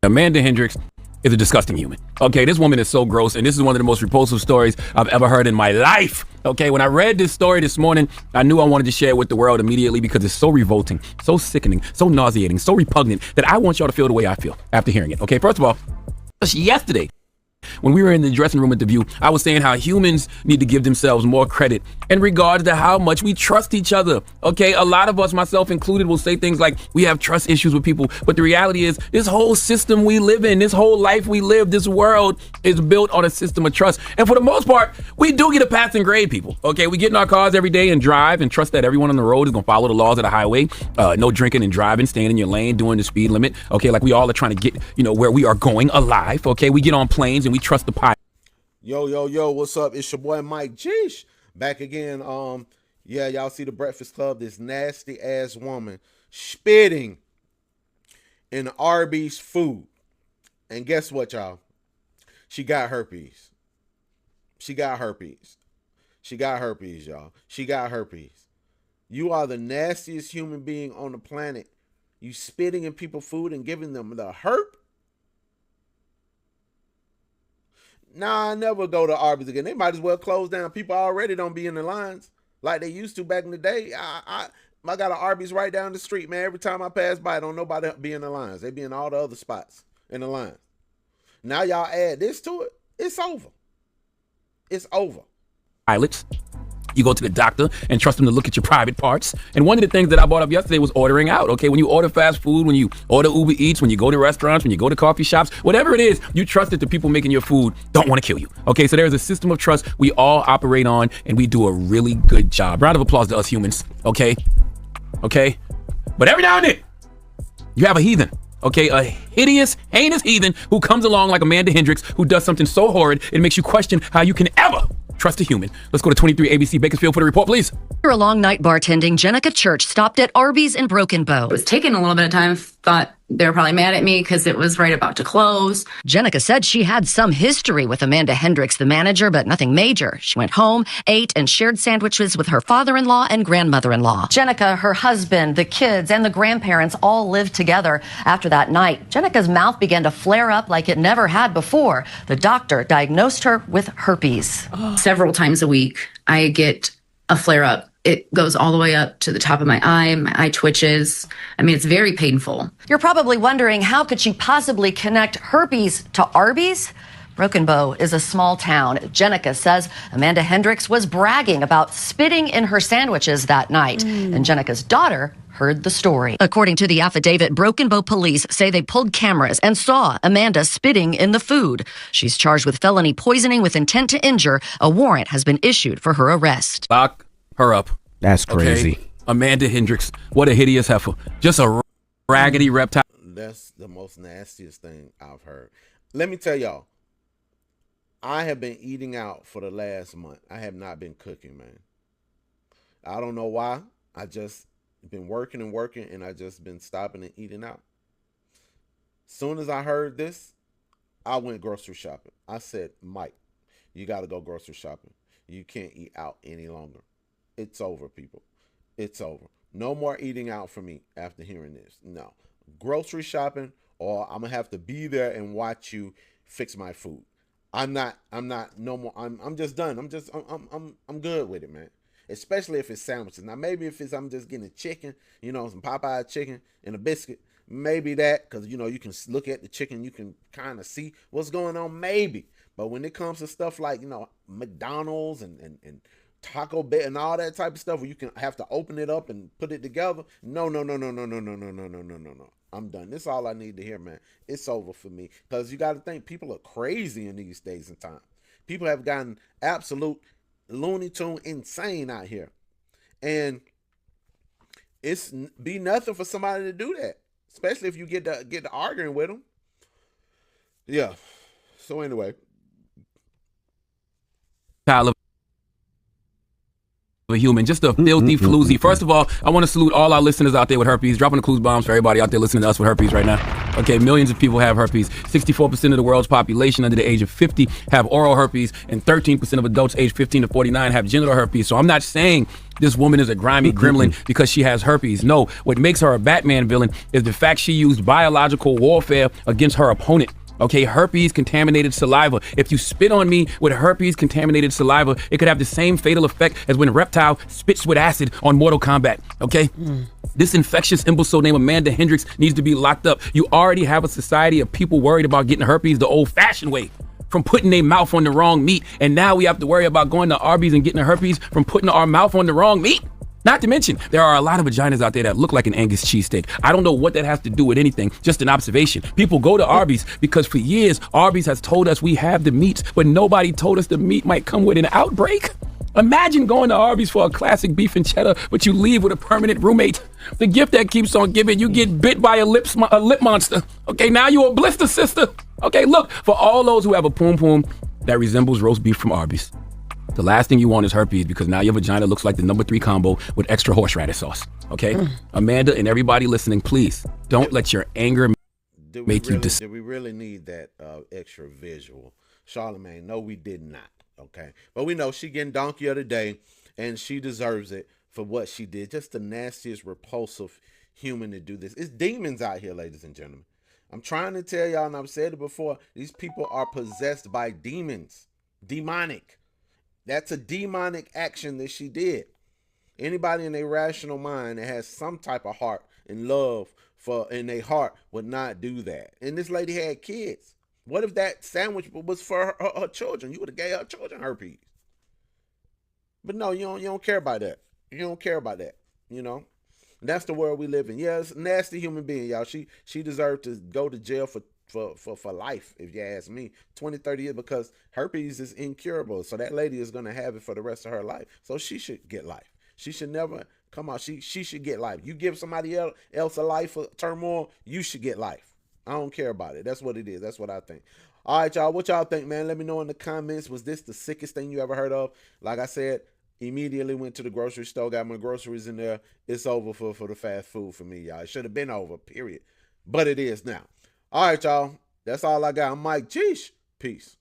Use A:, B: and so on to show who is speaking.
A: Amanda Hendricks is a disgusting human. Okay, this woman is so gross, and this is one of the most repulsive stories I've ever heard in my life. Okay, when I read this story this morning, I knew I wanted to share it with the world immediately because it's so revolting, so sickening, so nauseating, so repugnant that I want y'all to feel the way I feel after hearing it. Okay, first of all, yesterday, when we were in the dressing room at The View, I was saying how humans need to give themselves more credit in regards to how much we trust each other. Okay, a lot of us, myself included, will say things like we have trust issues with people. But the reality is this whole system we live in, this whole life we live, this world is built on a system of trust. And for the most part, we do get a passing grade, people. Okay, we get in our cars every day and drive and trust that everyone on the road is going to follow the laws of the highway. No drinking and driving, staying in your lane, doing the speed limit. Okay, like we all are trying to get, where we are going alive. Okay, we get on planes and we trust the pilot.
B: Yo, what's up? It's your boy Mike Jeesh back again. Yeah, y'all see the Breakfast Club, this nasty ass woman spitting in Arby's food. And guess what, y'all? She got herpes. She got herpes. She got herpes, y'all. She got herpes. You are the nastiest human being on the planet. You spitting in people's food and giving them the herp? Nah, I never go to Arby's again. They might as well close down. People already don't be in the lines like they used to back in the day. I got an Arby's right down the street, man. Every time I pass by, don't nobody be in the lines. They be in all the other spots in the line. Now y'all add this to it, it's over. It's over.
A: Pilots. You go to the doctor and trust them to look at your private parts. And one of the things that I brought up yesterday was ordering out. Okay, when you order fast food, when you order Uber Eats, when you go to restaurants, when you go to coffee shops, whatever it is, you trust that the people making your food don't want to kill you. Okay, so there's a system of trust we all operate on, and we do a really good job. Round of applause to us humans. Okay, but every now and then, you have a heathen. Okay, a hideous, heinous heathen who comes along like Amanda Hendricks, who does something so horrid it makes you question how you can ever trust a human. Let's go to 23 ABC Bakersfield for the report, please.
C: After a long night bartending, Jenica Church stopped at Arby's in Broken Bow.
D: It was taking a little bit of time. Thought they were probably mad at me because it was right about to close.
C: Jenica said she had some history with Amanda Hendricks, the manager, but nothing major. She went home, ate, and shared sandwiches with her father-in-law and grandmother-in-law. Jenica, her husband, the kids, and the grandparents all lived together after that night. Jenica's mouth began to flare up like it never had before. The doctor diagnosed her with herpes.
D: Several times a week, I get a flare-up. It goes all the way up to the top of my eye twitches. I mean, it's very painful.
C: You're probably wondering, how could she possibly connect herpes to Arby's? Broken Bow is a small town. Jenica says Amanda Hendricks was bragging about spitting in her sandwiches that night. And Jenica's daughter heard the story. According to the affidavit, Broken Bow police say they pulled cameras and saw Amanda spitting in the food. She's charged with felony poisoning with intent to injure. A warrant has been issued for her arrest.
A: Lock her up.
E: That's crazy.
A: Okay? Amanda Hendricks, what a hideous heifer. Just a raggedy reptile.
B: That's the most nastiest thing I've heard. Let me tell y'all, I have been eating out for the last month. I have not been cooking, man. I don't know why. I just been working, and I just been stopping and eating out. Soon as I heard this, I went grocery shopping. I said, Mike, you got to go grocery shopping. You can't eat out any longer. It's over, people. It's over. No more eating out for me after hearing this. No. Grocery shopping, or I'm going to have to be there and watch you fix my food. I'm not no more. I'm just done. I'm good with it, man. Especially if it's sandwiches. Now, maybe if I'm just getting a chicken, some Popeye chicken and a biscuit, maybe that, because, you can look at the chicken, you can kind of see what's going on, maybe. But when it comes to stuff like, McDonald's and Taco Bell and all that type of stuff where you can have to open it up and put it together. No. I'm done. This is all I need to hear, man. It's over for me. Because you got to think, people are crazy in these days and time. People have gotten absolute Looney Tune insane out here. And it's be nothing for somebody to do that. Especially if you get to arguing with them. Yeah. So anyway.
A: Tyler. A human, just a filthy floozy. First of all, I want to salute all our listeners out there with herpes. Dropping the clues bombs for everybody out there listening to us with herpes right now. Okay, millions of people have herpes. 64% of the world's population under the age of 50 have oral herpes, and 13% of adults aged 15 to 49 have genital herpes. So I'm not saying this woman is a grimy gremlin because she has herpes. No, what makes her a Batman villain is the fact she used biological warfare against her opponent. Okay, herpes contaminated saliva. If you spit on me with herpes contaminated saliva, it could have the same fatal effect as when a reptile spits with acid on Mortal Kombat. Okay? This infectious imbecile named Amanda Hendricks needs to be locked up. You already have a society of people worried about getting herpes the old-fashioned way, from putting their mouth on the wrong meat. And now we have to worry about going to Arby's and getting a herpes from putting our mouth on the wrong meat. Not to mention, there are a lot of vaginas out there that look like an Angus cheesesteak. I don't know what that has to do with anything, just an observation. People go to Arby's because for years, Arby's has told us we have the meats, but nobody told us the meat might come with an outbreak. Imagine going to Arby's for a classic beef and cheddar, but you leave with a permanent roommate. The gift that keeps on giving, you get bit by a lip monster. Okay, now you a blister sister. Okay, look, for all those who have a poom poom that resembles roast beef from Arby's, the last thing you want is herpes, because now your vagina looks like the #3 combo with extra horseradish sauce. Okay? Amanda and everybody listening, please don't let your anger make you
B: did we really need that extra visual? Charlamagne, no, we did not. Okay, but we know she getting donkey of the day, and she deserves it for what she did. Just the nastiest, repulsive human to do this. It's demons out here, ladies and gentlemen. I'm trying to tell y'all, and I've said it before, these people are possessed by demons. Demonic. That's a demonic action that she did. Anybody in a rational mind that has some type of heart and love for in their heart would not do that. And this lady had kids. What if that sandwich was for her children? You would have gave her children herpes. But no, you don't care about that. You don't care about that. You know, and that's the world we live in. Yeah, it's a nasty human being, y'all. She deserved to go to jail for life, if you ask me. 20, 30 years, because herpes is incurable. So that lady is going to have it for the rest of her life. So she should get life. She should never come out. She should get life. You give somebody else a life of turmoil, you should get life. I don't care about it. That's what it is. That's what I think. All right, y'all. What y'all think, man? Let me know in the comments. Was this the sickest thing you ever heard of? Like I said, immediately went to the grocery store, got my groceries in there. It's over for the fast food for me, y'all. It should have been over, period. But it is now. All right, y'all. That's all I got. I'm Mike. Jeesh. Peace.